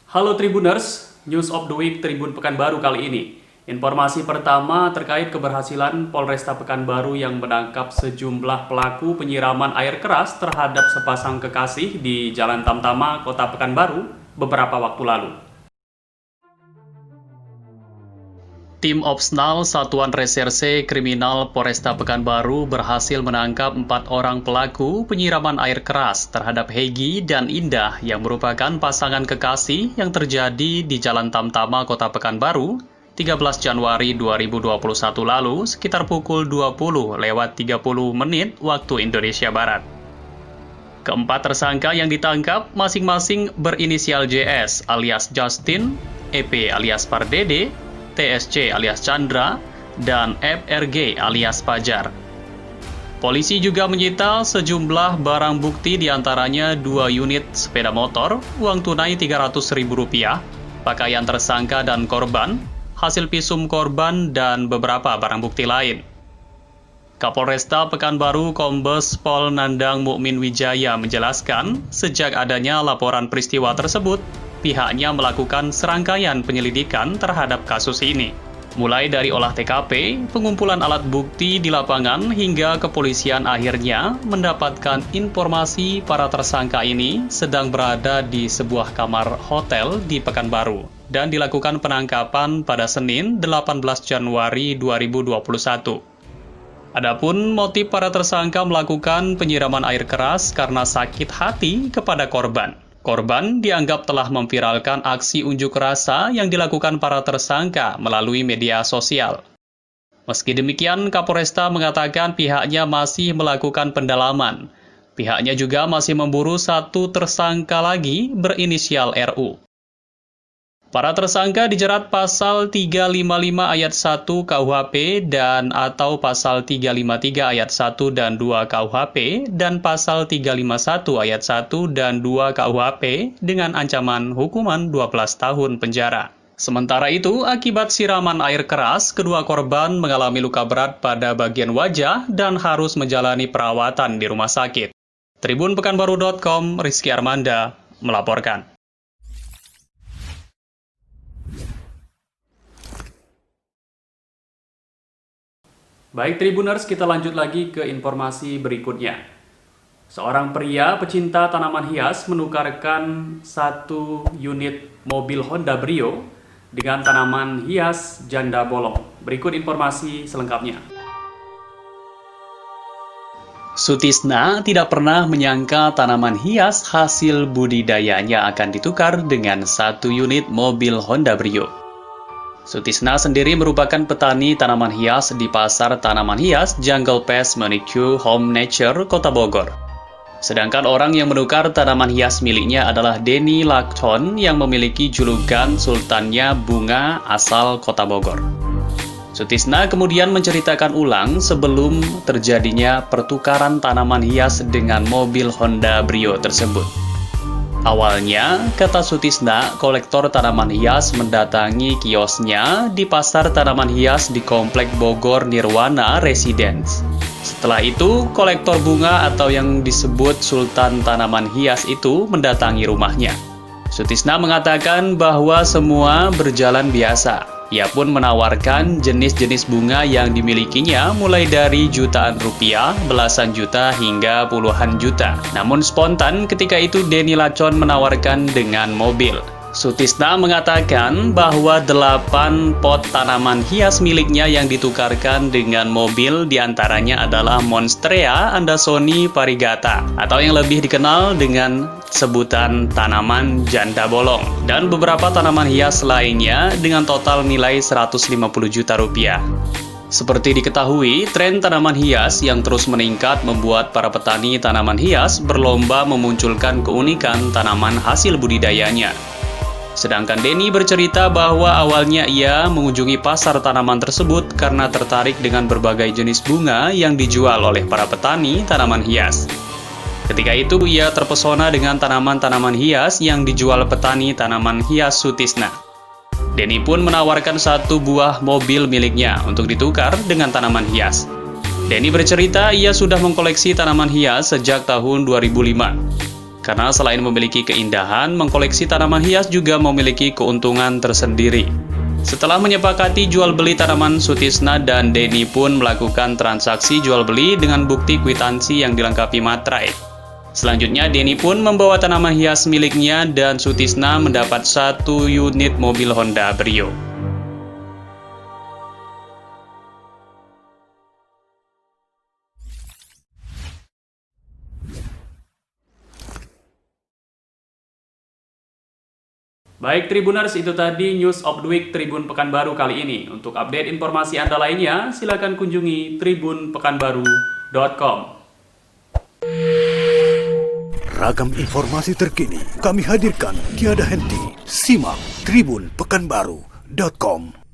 Halo Tribuners, News of the Week Tribun Pekanbaru kali ini. Informasi pertama terkait keberhasilan Polresta Pekanbaru yang menangkap sejumlah pelaku penyiraman air keras terhadap sepasang kekasih di Jalan Tamtama, Kota Pekanbaru beberapa waktu lalu. Tim Opsnal Satuan Reserse Kriminal Polresta Pekanbaru berhasil menangkap 4 orang pelaku penyiraman air keras terhadap Hegi dan Indah yang merupakan pasangan kekasih yang terjadi di Jalan Tamtama, Kota Pekanbaru, 13 Januari 2021 lalu sekitar pukul 20:30 waktu Indonesia Barat. Keempat tersangka yang ditangkap masing-masing berinisial JS alias Justin, EP alias Pardede, TSC alias Chandra, dan FRG alias Fajar. Polisi juga menyita sejumlah barang bukti diantaranya 2 unit sepeda motor, uang tunai Rp300.000, pakaian tersangka dan korban, hasil visum korban, dan beberapa barang bukti lain. Kapolresta Pekanbaru Kombes Pol Nandang Mukmin Wijaya menjelaskan, sejak adanya laporan peristiwa tersebut, pihaknya melakukan serangkaian penyelidikan terhadap kasus ini. Mulai dari olah TKP, pengumpulan alat bukti di lapangan, hingga kepolisian akhirnya mendapatkan informasi para tersangka ini sedang berada di sebuah kamar hotel di Pekanbaru dan dilakukan penangkapan pada Senin 18 Januari 2021. Adapun motif para tersangka melakukan penyiraman air keras karena sakit hati kepada korban. Korban dianggap telah memviralkan aksi unjuk rasa yang dilakukan para tersangka melalui media sosial. Meski demikian, Kapolresta mengatakan pihaknya masih melakukan pendalaman. Pihaknya juga masih memburu satu tersangka lagi berinisial RU. Para tersangka dijerat pasal 355 ayat 1 KUHP dan atau pasal 353 ayat 1 dan 2 KUHP dan pasal 351 ayat 1 dan 2 KUHP dengan ancaman hukuman 12 tahun penjara. Sementara itu, akibat siraman air keras, kedua korban mengalami luka berat pada bagian wajah dan harus menjalani perawatan di rumah sakit. Tribunpekanbaru.com, Rizky Armanda melaporkan. Baik Tribuners, kita lanjut lagi ke informasi berikutnya. Seorang pria pecinta tanaman hias menukarkan 1 unit mobil Honda Brio dengan tanaman hias janda bolong. Berikut informasi selengkapnya. Sutisna tidak pernah menyangka tanaman hias hasil budidayanya akan ditukar dengan 1 unit mobil Honda Brio. Sutisna sendiri merupakan petani tanaman hias di pasar tanaman hias Jungle Pest Manicure Home Nature, Kota Bogor. Sedangkan orang yang menukar tanaman hias miliknya adalah Denny Lacton yang memiliki julukan Sultannya Bunga asal Kota Bogor. Sutisna kemudian menceritakan ulang sebelum terjadinya pertukaran tanaman hias dengan mobil Honda Brio tersebut. Awalnya, kata Sutisna, kolektor tanaman hias mendatangi kiosnya di pasar tanaman hias di Komplek Bogor Nirwana Residence. Setelah itu, kolektor bunga atau yang disebut Sultan Tanaman Hias itu mendatangi rumahnya. Sutisna mengatakan bahwa semua berjalan biasa. Ia pun menawarkan jenis-jenis bunga yang dimilikinya mulai dari jutaan rupiah, belasan juta, hingga puluhan juta. Namun spontan ketika itu Denny Lacton menawarkan dengan mobil. Sutisna mengatakan bahwa 8 pot tanaman hias miliknya yang ditukarkan dengan mobil diantaranya adalah Monstera Andasoni Parigata atau yang lebih dikenal dengan sebutan tanaman janda bolong, dan beberapa tanaman hias lainnya dengan total nilai 150 juta rupiah. Seperti diketahui, tren tanaman hias yang terus meningkat membuat para petani tanaman hias berlomba memunculkan keunikan tanaman hasil budidayanya. Sedangkan Denny bercerita bahwa awalnya ia mengunjungi pasar tanaman tersebut karena tertarik dengan berbagai jenis bunga yang dijual oleh para petani tanaman hias. Ketika itu ia terpesona dengan tanaman-tanaman hias yang dijual petani tanaman hias Sutisna. Denny pun menawarkan 1 buah mobil miliknya untuk ditukar dengan tanaman hias. Denny bercerita ia sudah mengkoleksi tanaman hias sejak tahun 2005. Karena selain memiliki keindahan, mengkoleksi tanaman hias juga memiliki keuntungan tersendiri. Setelah menyepakati jual beli tanaman, Sutisna dan Denny pun melakukan transaksi jual beli dengan bukti kwitansi yang dilengkapi materai. Selanjutnya, Denny pun membawa tanaman hias miliknya dan Sutisna mendapat 1 unit mobil Honda Brio. Baik Tribuners, itu tadi News of the Week Tribun Pekanbaru kali ini. Untuk update informasi Anda lainnya, silakan kunjungi tribunpekanbaru.com. Ragam informasi terkini kami hadirkan tiada henti. Simak tribunpekanbaru.com.